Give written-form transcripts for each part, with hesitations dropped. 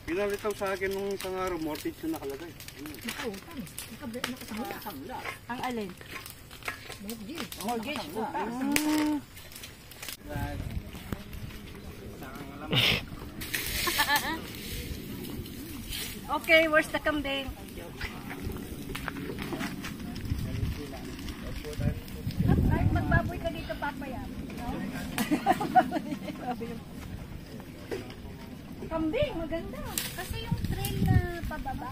Pinalitaw sa akin nung isang araw, mortgage yung nakalagay. Ang alin? Mortgage. Okay, where's the kambing? Magbaboy ka dito, papaya. Kambing, maganda. Kasi yung trail na pababa,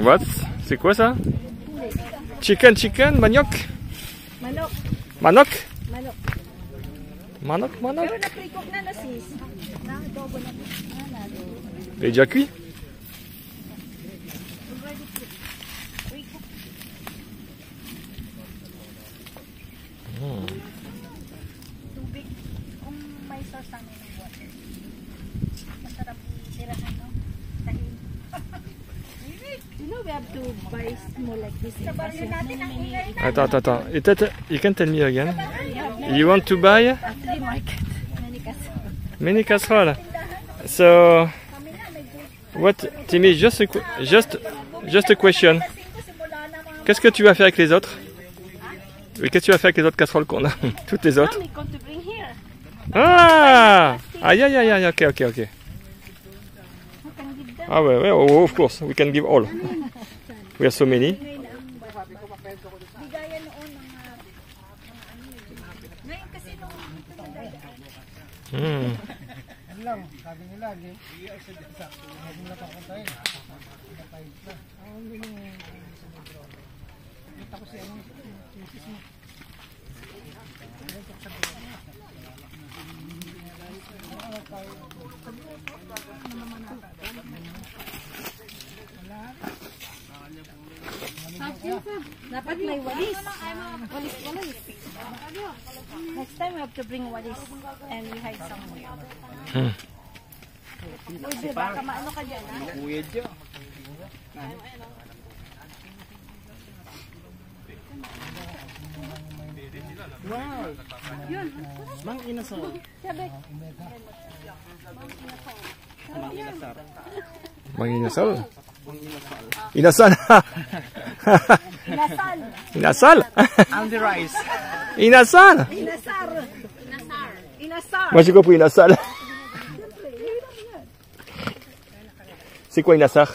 What? C'est quoi ça? Chicken, manioc. Manok. Manok? Manok. Manok. Pero na-pre-cook na sis. Na-adobo na. Il est déjà cuit? Tubig. Kung may sauce namin ng water. Masarap tirahan, no? Tahin. You know we have to buy small like this. Sabarin natin ang ingay na. Attends. You can tell me again. You want to buy? Flea market. Mini casserole. So, what, Timmy, just a question. Qu'est-ce que tu vas faire avec les autres? Oui, qu'est-ce que tu vas faire avec les autres casseroles qu'on a? Toutes les autres. Ah! Aïe, ok. Ah ouais, oh, of course, we can give all. We have so many. Dapat may walis. Walis. Next time we have to bring walis and we hide somewhere. Uy, diba? Kamaano ka dyan, ha? Uyed yun. Wow! Yun. Mang inasal. Sabi. Mang inasal? Inasal. Inasal. And the rice. Inasal. Inasar. Moi j'ai compris inasal. C'est quoi inasar?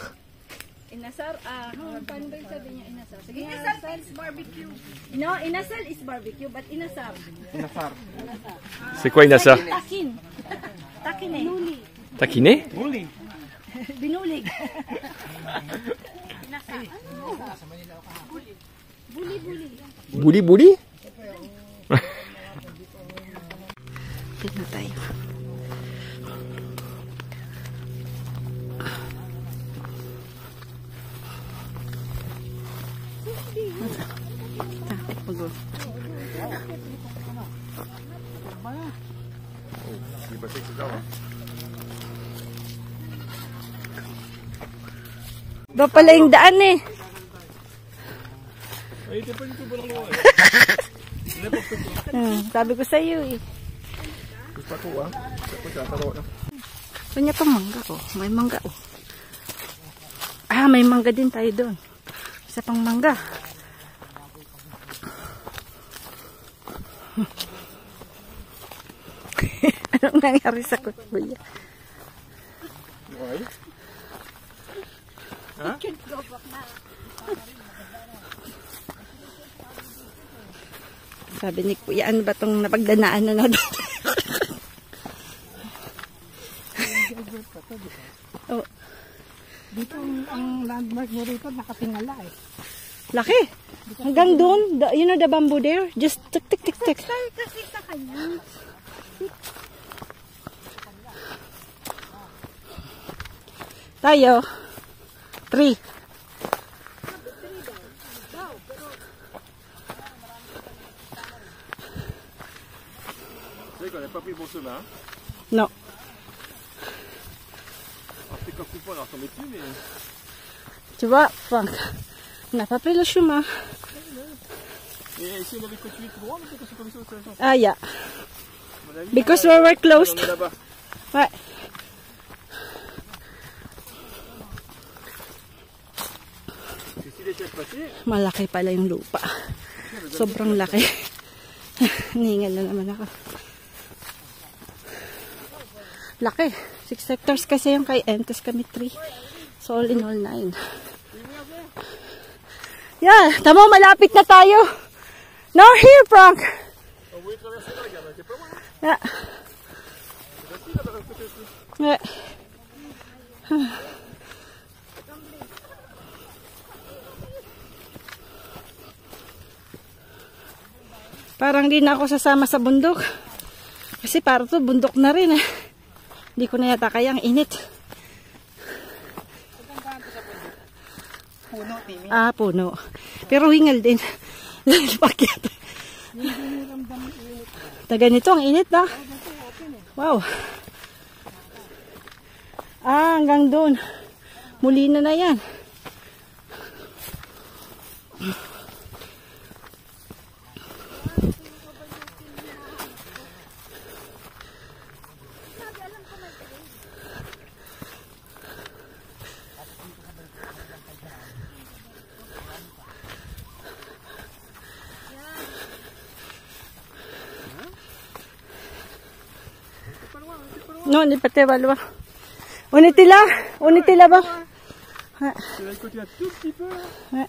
Inasar, paano ba yung sabi niya inasar? Sige, inasar is barbecue. No, inasal is barbecue, but inasar. C'est quoi inasar? Takin. Takin eh. Taquiné? Binulig. Inasar. Buli. Buli? Tignan tayo. Ba pala yung daan eh. Sabi ko sa iyo eh. Kanya pang mangga oh. May mangga oh. Ah, may mangga din tayo doon. Isa pang mangga. Anong nangyari sa kuya? Huh? Sabi ni kuya, ano ba itong napagdanaan na natin? Oh. Dito ang landmark mo rito, nakatingala eh. Laki. Hanggang doon, you know the bamboo there? Just tik. Kasi sa kanya. Tayo. 3. Tu sais qu'on n'a pas pris le bon chemin. Non. Alors c'est comme coupon, alors t'en mets plus, mais... Tu vois, Franck, on n'a pas pris le chemin. Et si on avait continué tout droit, peut-être que c'est comme ça, c'est la chance. Ah, yeah. Because we were closed. Ouais. Malaki pala yung lupa. Sobrang laki. Ningal na naman ako. Laki. 6 hectares kasi yung kay N, tapos kami 3. So all in all 9. Yeah, tama, malapit na tayo. Now here, Frank. Yeah. Yeah. Parang di na ako sasama sa bundok. Kasi para to bundok na rin eh. Hindi ko na yata kaya, ang init. Puno, Timmy. Ah, puno. Pero hingal din. Pakyat. Taga nito, ang init na. Wow. Ah, hanggang doon. Muli na yan. No, hindi pa tayo balwa. Unitila ba? Ha. Ha.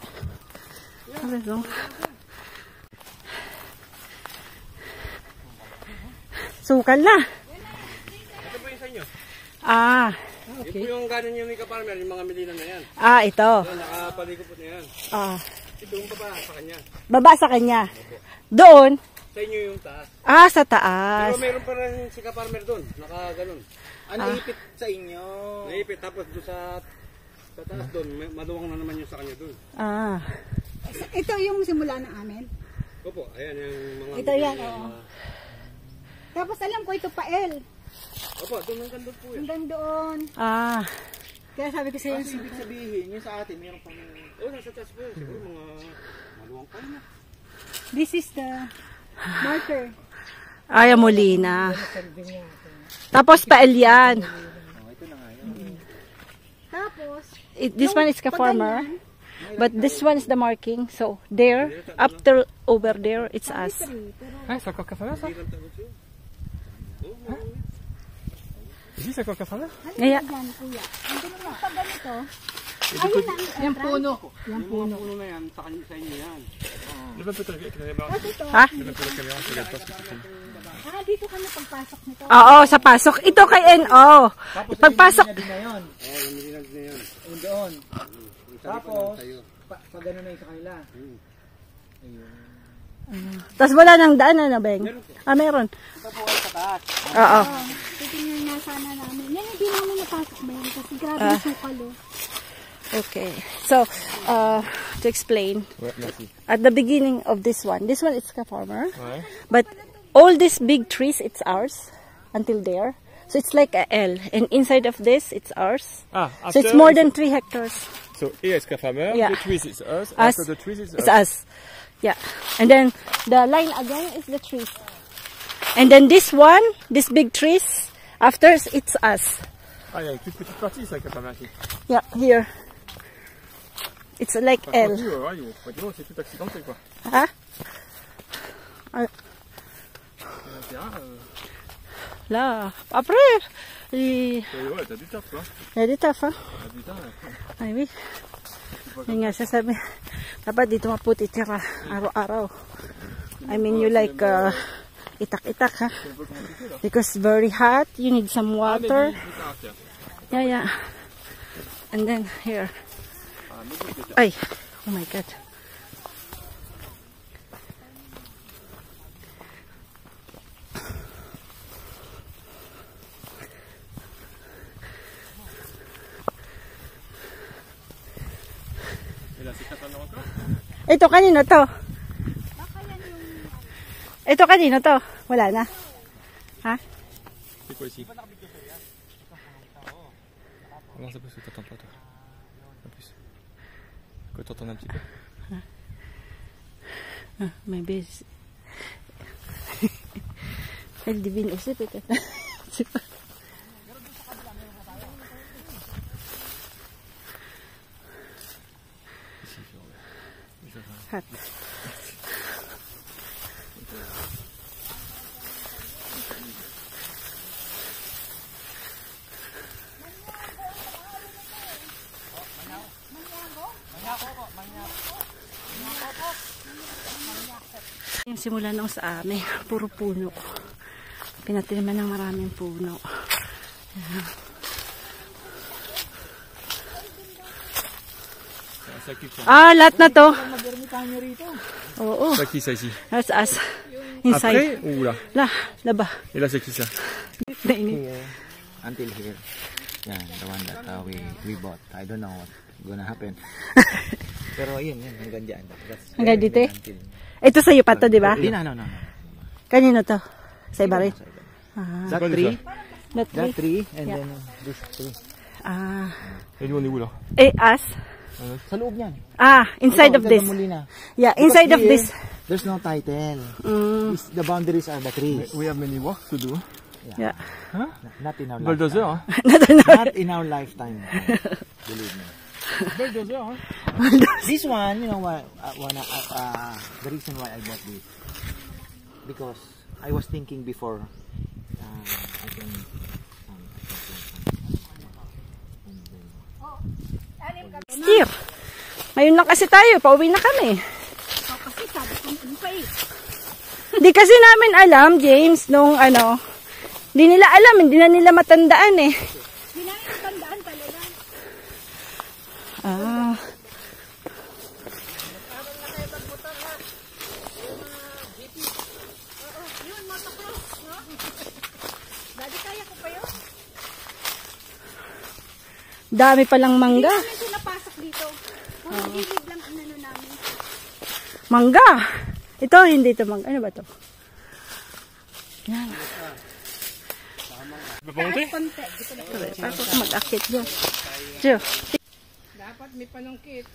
Sukal na. Ito po yung sa inyo. Ah. Okay. Ito yung ganon yung Mika Farmer, yung mga milinan na yan. Ah, ito. Ito, nakapalikupot na yan. Ah. Ito yung baba sa kanya. Baba sa kanya. Doon. Sa inyo yung taas. Ah, sa taas. Pero mayroon pa rin si Ka-Farmer doon, nakaganon. Naipit sa inyo. Naipit, tapos doon sa taas doon, maluwang na naman yung sa kanya doon. Ah. Ito yung simula ng amin. Opo, ayan yung mga... Ito yan, oo. Tapos alam ko ito pa L. Opo, doon hanggang doon po yan. Hanggang doon. Ah. Kaya sabi ko sa iyo, Ibig sabihin, yung sa atin, meron pang... Oo, nasa taas po yun. Siguro mga maluwang pa yun. this is the marker. Ay, Molina. Tapos pael yan. Tapos, This one is ka-farmer. But this one is the marking. So, there, after over there, it's us. Ah, c'est encore café ça? Ici, c'est encore café? Kaya, yan, kuya. Andun naman pag ganito, Yung puno na yan, sa kanya sa inyo yan. Lève un peu ta caméra. ha? Lève un peu la caméra, je regarde pas ce que tu fais. dito ka na pagpasok nito. Oo, sa pasok. Ito kay NO. Pagpasok. Din na yun. Oo, yung milinan na yan. Yung doon. Tapos, Tayo. pag gano'n na yung sa kanila. Tapos wala nang daan na, Beng. Ah, meron. Ito po ay sa taas. Oo. Titingnan na sana namin. Yan, hindi namin napasok ba yan? Kasi grabe yung sukal, oh. Okay. So, to explain, Ouais, merci. at the beginning of this one is ka-farmer. Ouais. But all these big trees, it's ours until there. So it's like a L. And inside of this, it's ours. Ah, So it's after more than 3 hectares. So here is farmer, Yeah. the trees is us, Us. after the trees is It's us. us. Yeah. And then the line again is the trees. And then this one, this big trees, after it's us. Ah, il y a une toute petite partie, ça, farmer ici. Yeah, here. It's like Par L. contre, nous, ouais, bah, dis donc, c'est tout accidenté, quoi. Huh? Et le terrain, Là, après, ouais, t'as du taf, quoi. il y a des taf, hein? T'as du temps, après. Ay, oui. Yun nga sasabi. Dapat dito maputi tira araw-araw. I mean, you like itak-itak, ha? C'est un peu compliqué, là. Because very hot, you need some Ah, mais water. dis, du caractère. Yeah, yeah. And then here. Ah, mais dis, c'est ça. Ay, oh my God. Et là, c'est 4 ans encore? Ito kanino to? Ito kanino to? Wala na. Ha? C'est quoi ici? Non, c'est parce que t'entends pas, toi. En plus. Quand t'entends un petit peu. Maybe. Elle divine aussi peut-être. Je sais pas. Hot. Yung simula nung sa amin, puro puno. Pinatinaman ng maraming puno. Ayan. Lahat na to. Oo. C'est qui ça ici? That's us. Inside. Après ou là? Là-bas. Et là c'est qui ça? Here, until here. Yan, the one that we bought. I don't know what's gonna happen. Pero yun, hanggang dyan. Hanggang dito? Ito sa'yo pa to, di ba? No. Kanino to? Sa iba rin? That tree, That that tree? tree, and then this tree. Et nous on est où là? Us? Sa loob yan. Inside of this. Yeah, inside of this. There's no title. The boundaries are the trees. We have many work to do. Yeah. Not in our Bulldozer, lifetime. Not in our lifetime. Believe me. Bulldozer, This one, you know what? The reason why I bought this, because I was thinking before. I can. Steer. Ngayon lang kasi tayo, pauwi na kami. Kasi sabi ko ano pa eh. Hindi kasi namin alam, James, nung hindi nila alam, hindi na nila matandaan eh. Hindi namin matandaan talaga. Yun, motocross, no? Dati kaya ko pa yun. Dami palang mangga. Hindi namin napasok dito. Puro gilid lang ang namin. Mangga. Ito, hindi ito mangga. Ano ba ito? Yan. Konti. Ako mag-akit dyan. Jo. Dapat may panungkit.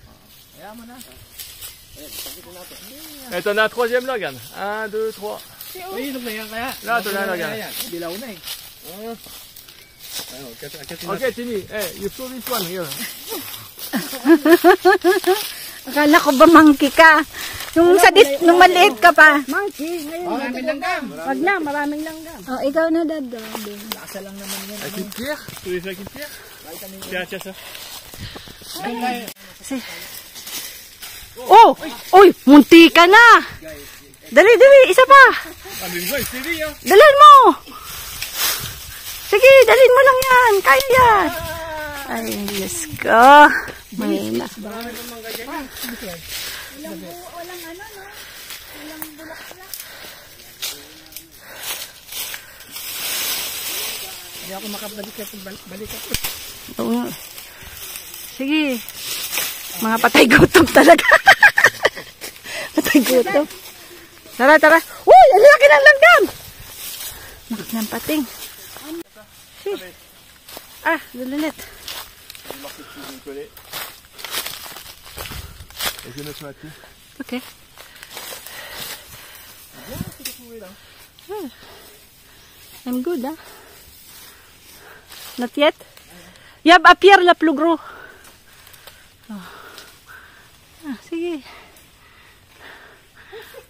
Et t'en as un troisième là, regarde. 1, 2, 3. Là, t'en as un là, regarde. Dilaw na eh. Ok, Timmy, you throw this one here. Akala ko ba monkey ka? Nung maliit ka pa. Monkey. Ngayon. Maraming langgam. Wag na, maraming langgam. Oh, ikaw na dada. Lasa lang naman yan. Avec une pierre? Tu veux avec une pierre? Tiens ça. Oh! Uy! Munti ka na! Dali, isa pa! Ah, mais moi, c'est lui, hein. Dalhin mo! Sige, dalhin mo lang yan. Kaya yan. Ay, Diyos ko. Mahina. Walang ano, no? Walang bulak-bulak. Hindi ako makabalik at balik ako. Oo nga. Sige. Mga patay gutom talaga. Patay gutom. Tara, tara. Uy! Ang laki ng langgam! Laki ng pating. Dululit. Okay. I'm good, Not yet? Yab, appear la plugro. Sige.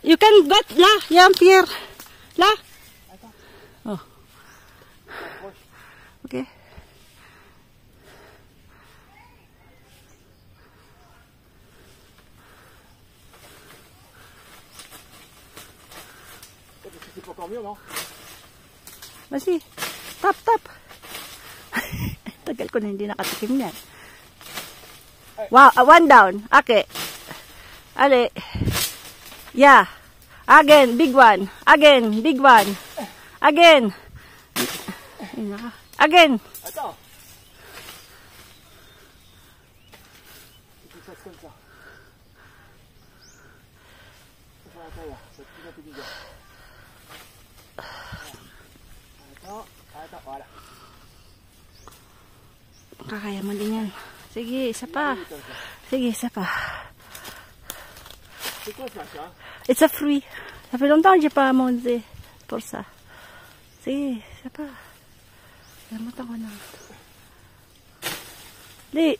You can got la, yan Pierre. La. Oh. Okay. Basi. Tap. Tagal ko na hindi nakatikim yan. Wow, one down. Okay. Ale. Yeah. Again, big one. Again, big one. Again. Again. Kakaya mo din yan. Sige, isa pa. Sige, isa pa. It's a fruit. Ça fait longtemps que j'ai pas mangé pour ça. Sige, isa pa. Lamutan ko na. Di,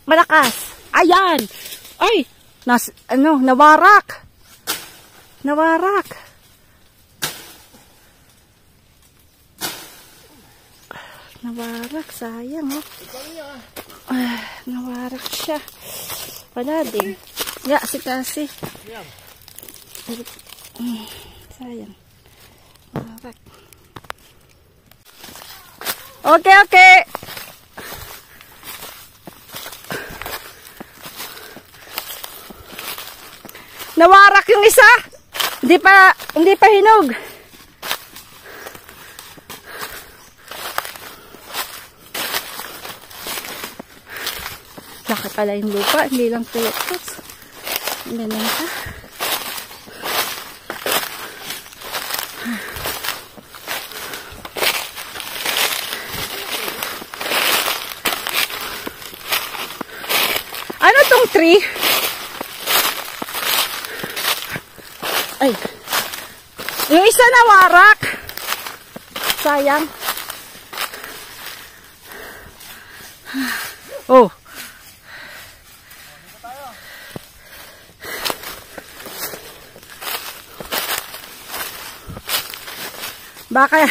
malakas. Ayan! Ay! Nawarak! Nawarak! Nawarak, sayang, oh. Nawarak siya. Wala din. Kasi. Sayang. Nawarak. Okay. Nawarak yung isa. Hindi pa hinog. Laki pala yung lupa, hindi lang tulot-tulot. Ganun ka. Ano tong tree? Ay. Yung isa nawarak. Sayang. Oh. Baka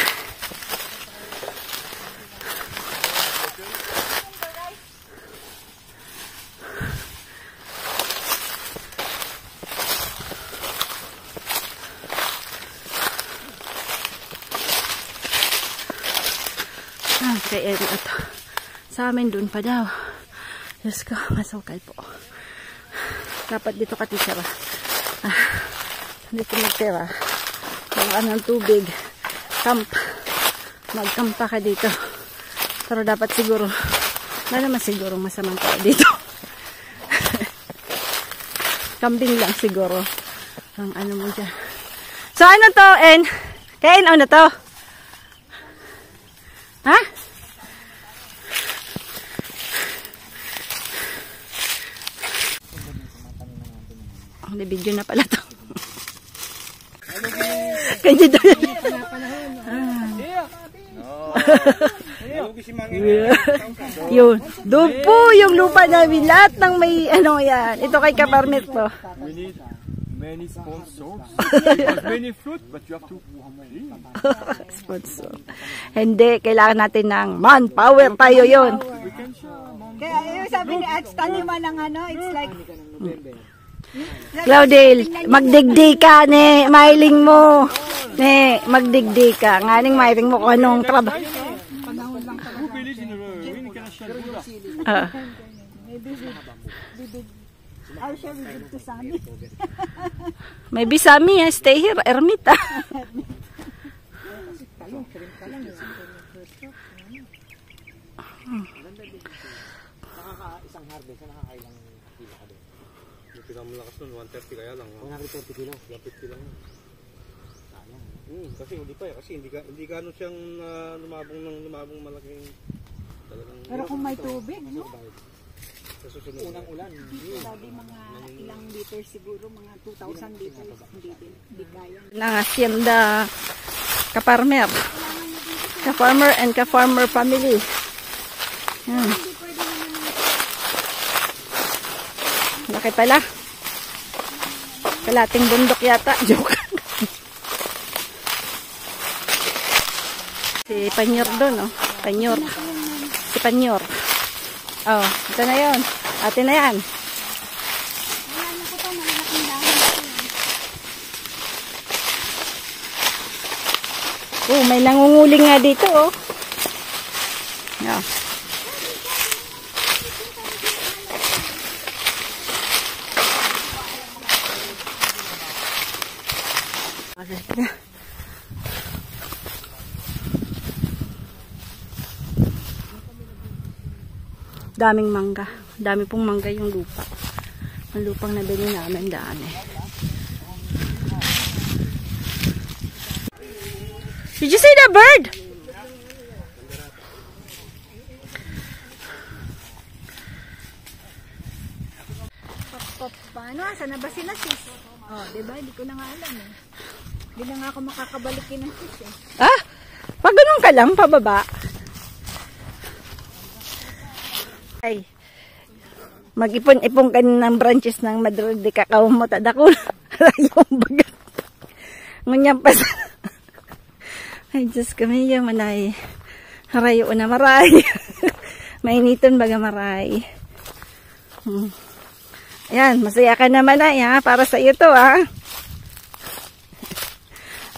kaya ito. Sa amin dun pa daw. Diyos ko, masukal po. Dapat dito ka titira. Dito magtira. Ang tubig. Camp. Magkampa ka dito. Pero dapat siguro, wala naman siguro masamang tao dito. Kambing lang siguro. Ang ano mo dyan. So ano to, En? Kain, ano to? Ha? Ang video na pala to. Kanya daw yun. Yun. Doon po yung lupa namin. Lahat ng may ano yan. Ito kay Kaparmet to. We need many sponsors. There's many fruit, but you have to Sponsor. Hindi. Kailangan natin ng manpower tayo yun. Kaya yung sabi ni Ats, taniman ng ano, it's like... Claudel, magdigdi ka ne, mailing mo. Ne, magdigdi ka. Nganing mailing mo kung anong trabaho. Maybe Sami, stay here, ermita. Isang harvest, nakakailang kilo ka doon. Yung pinakamalakas nun, 130 kaya lang. 130 kilo. 150 lang. Kasi hindi pa kasi hindi gano'n siyang lumabong malaking talagang. Pero kung may tubig, no? Sa susunod. Unang ulan. Sabi mga ilang liters siguro, mga 2,000 liters. Hindi kaya. Ng hacienda Kaparmer. Ka-farmer and ka-farmer family. Yan. Laki pala. Kalating bundok yata. Joke. Si Panyor doon, oh. Panyor. Si Panyor. Oh, ito na yun. Atin na yan. Oh, may nangunguling nga dito, oh. Yeah. Daming mangga. Dami pong mangga yung lupa. Ang lupang nabili namin dami. Did you see the bird? Paano? Saan na ba sila, sis? Oh, diba? Hindi ko na nga alam eh. Hindi na nga ako makakabalikin ng sis eh. Ah? Ganun ka lang, pababa. Ay. Mag-ipon-ipon ka ng branches ng Madrid de Cacao mo. Tadako na. Rayong bagat. Ngunyang pas. Ay, Diyos kami yung manay. Harayo na maray. Mainiton baga maray. Ayan, masaya ka naman ay ha. Para sa iyo to ha.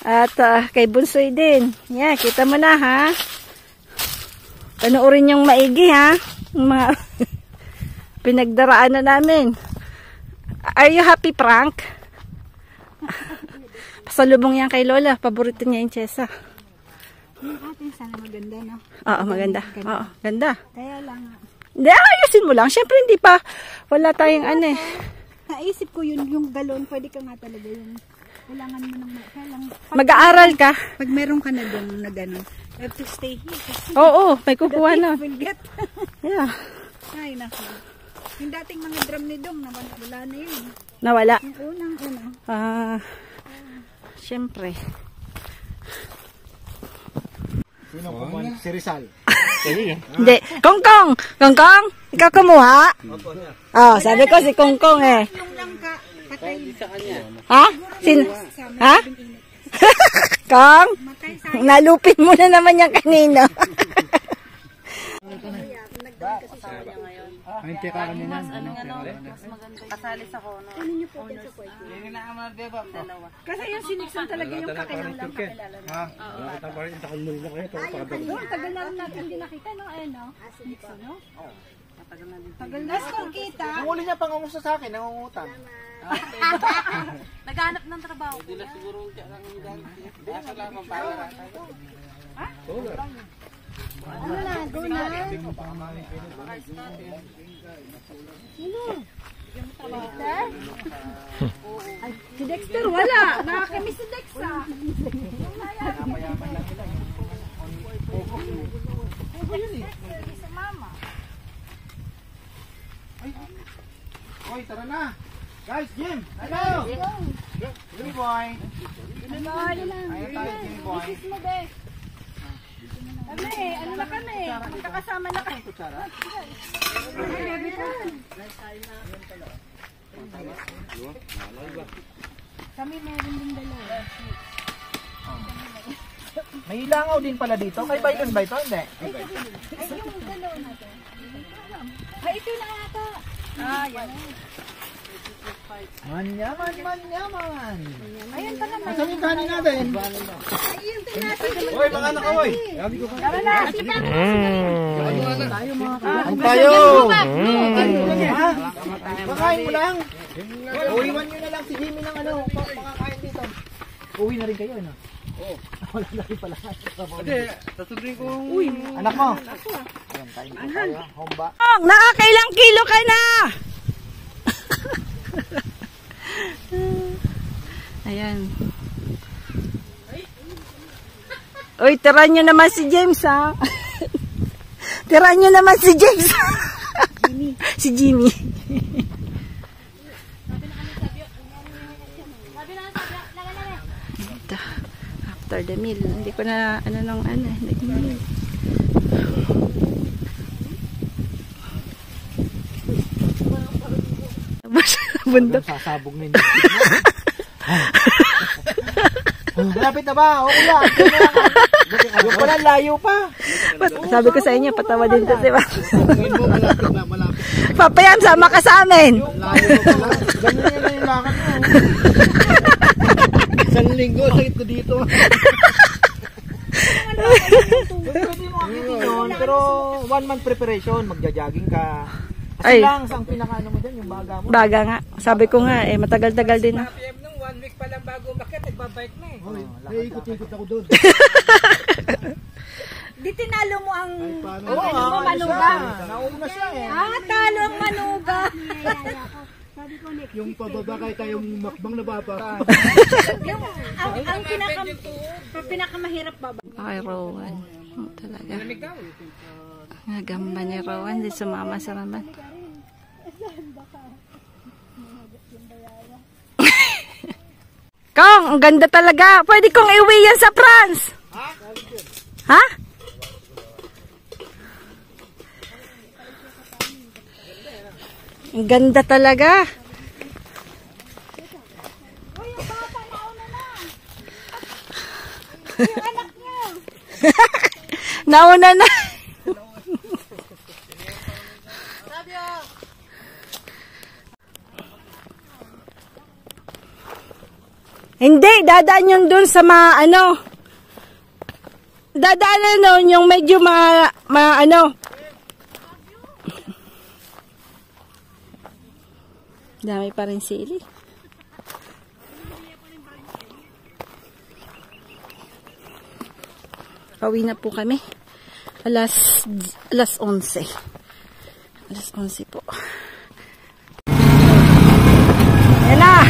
At kay Bunsoy din. Yeah, kita mo na ha. Panoorin yung maigi ha. Yung mga pinagdaraan na namin. Are you happy, Frank? Pasalubong yan kay Lola. Paborito niya yung Chesa. Yung atin sana maganda, no? Ah, Oh, Oo, maganda. Oo, ganda. Kaya lang, Hindi, ayusin mo lang. Siyempre, hindi pa. Wala tayong ano eh. naisip ko yun, yung galon, pwede ka nga talaga yung, kailangan mo nang, kailang, Mag-aaral ka. pag meron ka na doon na gano'n, you have to stay here. Kasi Oo, may kukuha na. will get. Yeah. Ay, naku. Yung dating mga drum ni Dong, wala na yun. Nawala. Yung unang-una. Siyempre. Sino kumuha? Si Rizal. Hindi. Kongkong! Kongkong! Ikaw kumuha? Oh, sabi ko si Kongkong eh. Yung lang ka, patay. Ha? Ha? Kong? Matay sa Nalupin mo na naman yan kanina. Ay, teka kanina. kasi yung siniksan talaga yung kakailang lang kakilala. Doon, tagal na rin natin hindi nakita, no? Ayan, no? Siniksan, no? Tagal na kung kita. Ang uli niya pangungusta sa akin, nangungutang. Naghanap ng trabaho. Ano na, go na. Ay, si Dexter wala. Nakakamiss si Dexter. Hoy, tara na. Guys, Jim. Hello. Jimmy boy. Ayun tayo, Jimmy boy. Kami, ano na kami? Magkakasama na kami. Kami meron din dalawa. May ilangaw din pala dito. Kay Biden ba ito? Hindi. Ay, yung dalawa natin. Ay, ito na ata. Ah, yan. Manyaman. Ayun pala. Saan yung kanin natin? Ayun, natin. Oy, mga anak ko, oy. Tara na. Ang tayo! Ha? Pakain mo lang. Uwiwan nyo na lang si Jimmy ng ano, pakakain dito. Uwi na rin kayo, ano? Oo. Wala na rin pala. Hindi, sasabihin ko. Anak mo? Ayan, kain dito tayo. Homba. Nakakailang kilo ka na? Ayan. Uy, tira nyo naman si James, ha? Tira nyo naman si James. Si Jimmy. Ito, after the meal. Hindi ko na, nag-meal. Bundok. Sasabog na yun. Malapit na ba? O kuya. Yung pala layo pa. Sabi ko sa inyo, patawa din to, diba? Ngayon mo, malapit na, malapit. Papayam, sama ka sa amin. Layo pa pala. Ganyan na yung lakad mo. Isang linggo, sakit ko dito. Pwede mo akitin yun. Pero 1 month preparation. Magja-jogging ka. Ay. Kasi lang, sa ang pinakaano mo dyan, yung baga mo. Baga nga. Sabi ko nga, matagal-tagal din. PM nung 1 week pa lang bago umakyat, nagbabike na eh. Ay, ikot-ikot ako doon. Di tinalo mo ang Oo, mo, manugang. Nauna siya eh. Talo ang manugang. Yung pababa kahit tayong makbang nababa. ang pinakamahirap baba. Ay, Rowan. Talaga. Nagamba ni Rowan. Di sumama sa naman. Kong, ang ganda talaga. Pwede kong iuwi yan sa France. Ha? Ang ganda talaga. Nauna na. Hindi, dadaan yung dun sa dadaanan nun yung medyo dami pa rin sili. Pauwi na po kami. Alas 11. Alas 11 po. Yan na.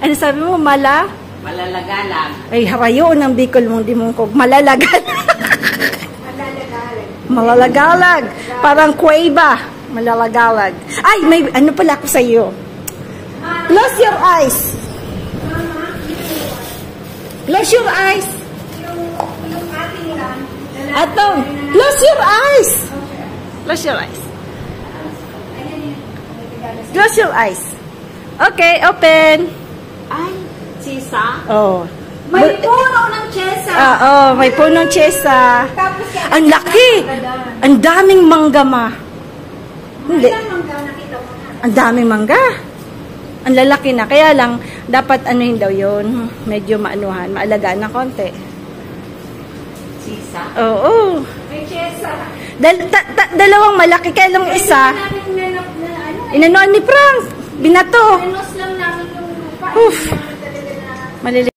Ano sabi mo? Malalagalag. Ay, harayo ng Bicol mong dimungkog. Malalagalag. Malalagalag. Parang kuweba. Malalagalag. Ay, may ano pala ako sa iyo. Close your eyes. Close your eyes. Atong, close your eyes. Close your eyes. Close your eyes. Okay, open. Ay, sisa? Oh. May puno ng chesa. May punong chesa. Tapos yan. Ang laki. Ang daming mangga, ma. Hindi. Ang daming mangga. Ang lalaki na. Kaya lang, dapat anuhin daw yun. Medyo maanuhan. Maalagaan na konti. Sisa? Oo. May chesa. Dalawang malaki. Kaya lang isa. Inanuan ni Frank. Binato. Pinos lang namin yung lupa. Oof. Maliliit.